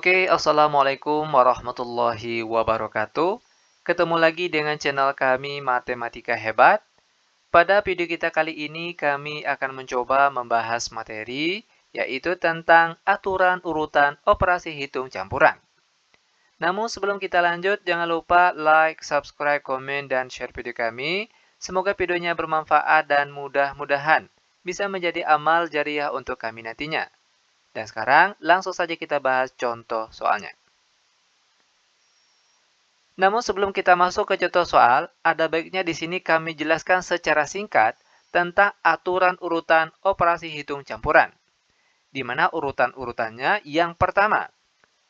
Oke, Assalamualaikum warahmatullahi wabarakatuh. Ketemu lagi dengan channel kami Matematika Hebat. Pada video kita kali ini kami akan mencoba membahas materi yaitu tentang aturan urutan operasi hitung campuran. Namun sebelum kita lanjut, jangan lupa like, subscribe, komen, dan share video kami. Semoga videonya bermanfaat dan mudah-mudahan bisa menjadi amal jariah untuk kami nantinya. Dan sekarang langsung saja kita bahas contoh soalnya. Namun sebelum kita masuk ke contoh soal, ada baiknya di sini kami jelaskan secara singkat tentang aturan urutan operasi hitung campuran. Di mana urutan-urutannya yang pertama,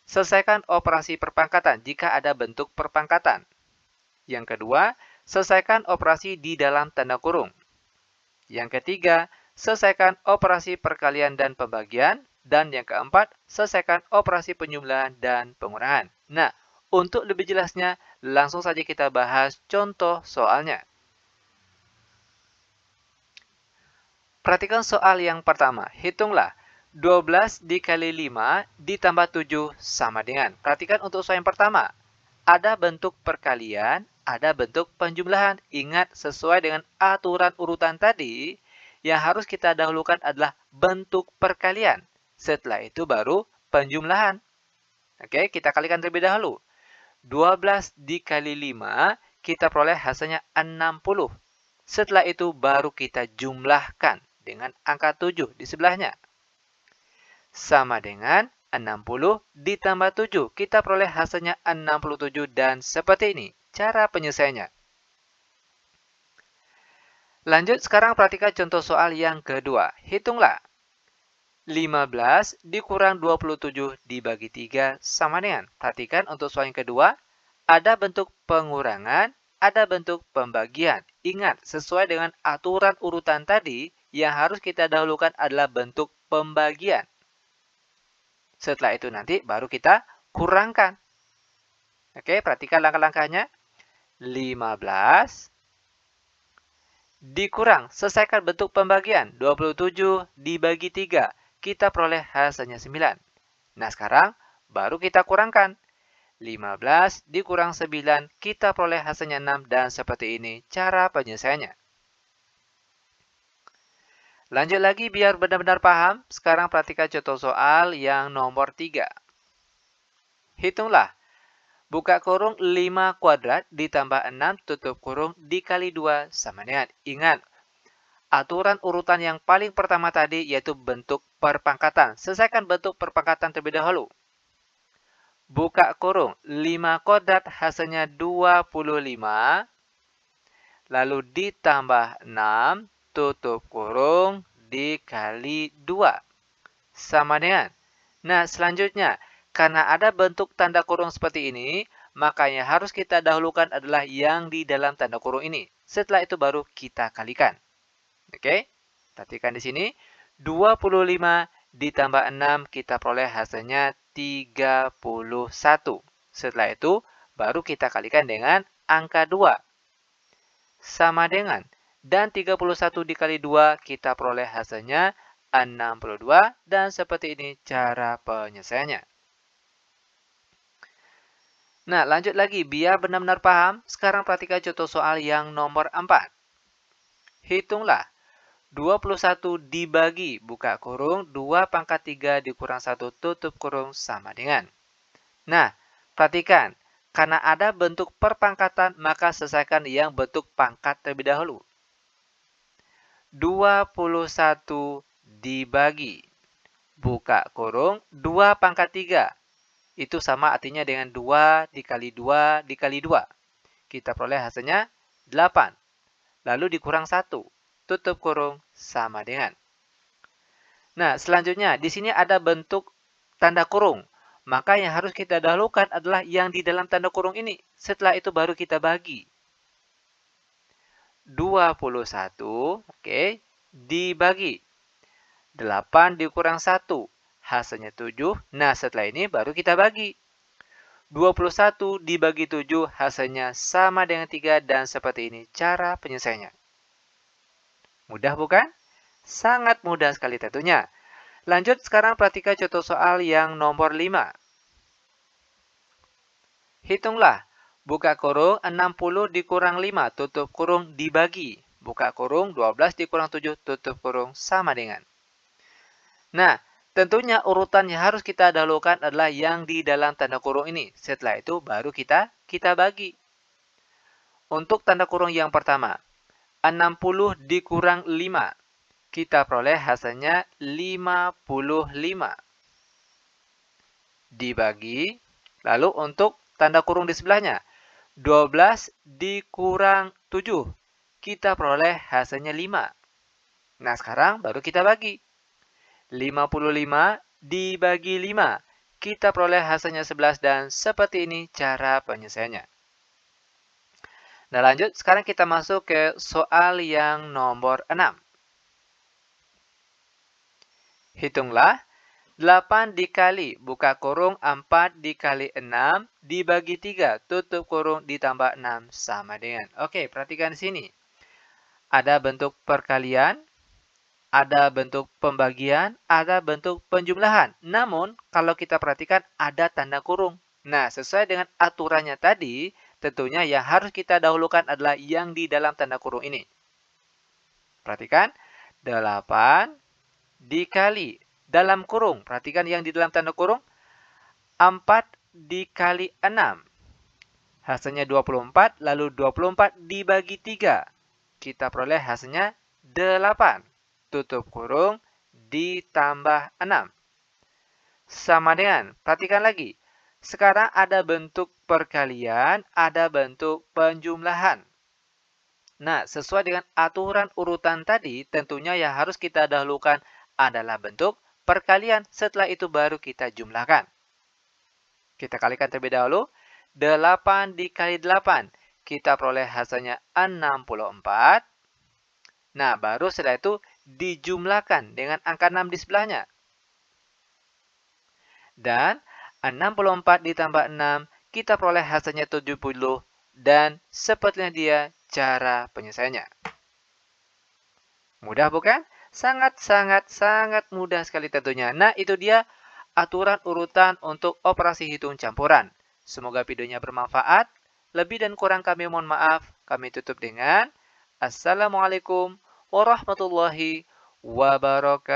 selesaikan operasi perpangkatan jika ada bentuk perpangkatan. Yang kedua, selesaikan operasi di dalam tanda kurung. Yang ketiga, selesaikan operasi perkalian dan pembagian. Dan yang keempat, selesaikan operasi penjumlahan dan pengurangan. Nah, untuk lebih jelasnya, langsung saja kita bahas contoh soalnya. Perhatikan soal yang pertama. Hitunglah 12 dikali 5 ditambah 7 sama dengan. Perhatikan untuk soal yang pertama. Ada bentuk perkalian, ada bentuk penjumlahan. Ingat, sesuai dengan aturan urutan tadi, yang harus kita dahulukan adalah bentuk perkalian. Setelah itu baru penjumlahan. Oke, kita kalikan terlebih dahulu. 12 dikali 5, kita peroleh hasilnya 60. Setelah itu baru kita jumlahkan dengan angka 7 di sebelahnya. Sama dengan 60 ditambah 7. Kita peroleh hasilnya 67 dan seperti ini cara penyelesaiannya. Lanjut, sekarang perhatikan contoh soal yang kedua. Hitunglah 15 dikurang 27 dibagi 3 sama dengan. Perhatikan untuk soal yang kedua, ada bentuk pengurangan, ada bentuk pembagian. Ingat, sesuai dengan aturan urutan tadi, yang harus kita dahulukan adalah bentuk pembagian. Setelah itu nanti baru kita kurangkan. Oke, perhatikan langkah-langkahnya. 15 dikurang, selesaikan bentuk pembagian. 27 dibagi 3. Kita peroleh hasilnya 9. Nah, sekarang baru kita kurangkan. 15 dikurang 9, kita peroleh hasilnya 6 dan seperti ini cara penyelesaiannya. Lanjut lagi biar benar-benar paham. Sekarang perhatikan contoh soal yang nomor 3. Hitunglah. Buka kurung 5 kuadrat ditambah 6 tutup kurung dikali 2 sama dengan. Ingat, aturan urutan yang paling pertama tadi yaitu bentuk perpangkatan. Selesaikan bentuk perpangkatan terlebih dahulu. Buka kurung 5 kuadrat hasilnya 25. Lalu ditambah 6 tutup kurung dikali 2 sama dengan. Nah, selanjutnya karena ada bentuk tanda kurung seperti ini, makanya harus kita dahulukan adalah yang di dalam tanda kurung ini. Setelah itu baru kita kalikan. Oke, perhatikan di sini. 25 ditambah 6, kita peroleh hasilnya 31. Setelah itu, baru kita kalikan dengan angka 2. Sama dengan. Dan 31 dikali 2, kita peroleh hasilnya 62. Dan seperti ini cara penyelesaiannya. Nah, lanjut lagi. Biar benar-benar paham, sekarang perhatikan contoh soal yang nomor 4. Hitunglah. 21 dibagi, buka kurung, 2 pangkat 3 dikurang 1 tutup kurung sama dengan. Nah, perhatikan. Karena ada bentuk perpangkatan, maka selesaikan yang bentuk pangkat terlebih dahulu. 21 dibagi, buka kurung, 2 pangkat 3. Itu sama artinya dengan 2 dikali 2 dikali 2. Kita peroleh hasilnya 8. Lalu dikurang 1. Tutup kurung sama dengan. Nah, selanjutnya di sini ada bentuk tanda kurung. Maka yang harus kita dahulukan adalah yang di dalam tanda kurung ini. Setelah itu baru kita bagi. 21, oke, dibagi 8 dikurang 1, hasilnya 7. Nah, setelah ini baru kita bagi. 21 dibagi 7, hasilnya sama dengan 3 dan seperti ini cara penyelesaiannya. Mudah bukan? Sangat mudah sekali tentunya. Lanjut sekarang perhatikan contoh soal yang nomor 5. Hitunglah. Buka kurung 60 dikurang 5 tutup kurung dibagi. Buka kurung 12 dikurang 7 tutup kurung sama dengan. Nah, tentunya urutan yang harus kita dahulukan adalah yang di dalam tanda kurung ini. Setelah itu baru kita bagi. Untuk tanda kurung yang pertama, 60 dikurang 5. Kita peroleh hasilnya 55. Dibagi. Lalu untuk tanda kurung di sebelahnya, 12 dikurang 7. Kita peroleh hasilnya 5. Nah, sekarang baru kita bagi. 55 dibagi 5. Kita peroleh hasilnya 11 dan seperti ini cara penyelesaiannya. Nah, lanjut. Sekarang kita masuk ke soal yang nomor 6. Hitunglah. 8 dikali buka kurung 4 dikali 6 dibagi 3 tutup kurung ditambah 6 sama dengan. Oke, perhatikan sini. Ada bentuk perkalian, ada bentuk pembagian, ada bentuk penjumlahan. Namun, kalau kita perhatikan ada tanda kurung. Nah, sesuai dengan aturannya tadi, tentunya yang harus kita dahulukan adalah yang di dalam tanda kurung ini. Perhatikan, 8 dikali dalam kurung. Perhatikan yang di dalam tanda kurung, 4 dikali 6. Hasilnya 24, lalu 24 dibagi 3. Kita peroleh hasilnya 8. Tutup kurung ditambah 6. Sama dengan, perhatikan lagi. Sekarang ada bentuk perkalian, ada bentuk penjumlahan. Nah, sesuai dengan aturan urutan tadi, tentunya yang harus kita dahulukan adalah bentuk perkalian. Setelah itu baru kita jumlahkan. Kita kalikan terlebih dahulu. 8 dikali 8. Kita peroleh hasilnya 64. Nah, baru setelah itu dijumlahkan dengan angka 6 di sebelahnya. Dan 64 ditambah 6, kita peroleh hasilnya 70. Dan sepertinya dia cara penyelesaiannya. Mudah bukan? Sangat mudah sekali tentunya. Nah, itu dia aturan urutan untuk operasi hitung campuran. Semoga videonya bermanfaat. Lebih dan kurang kami mohon maaf. Kami tutup dengan Assalamualaikum warahmatullahi wabarakatuh.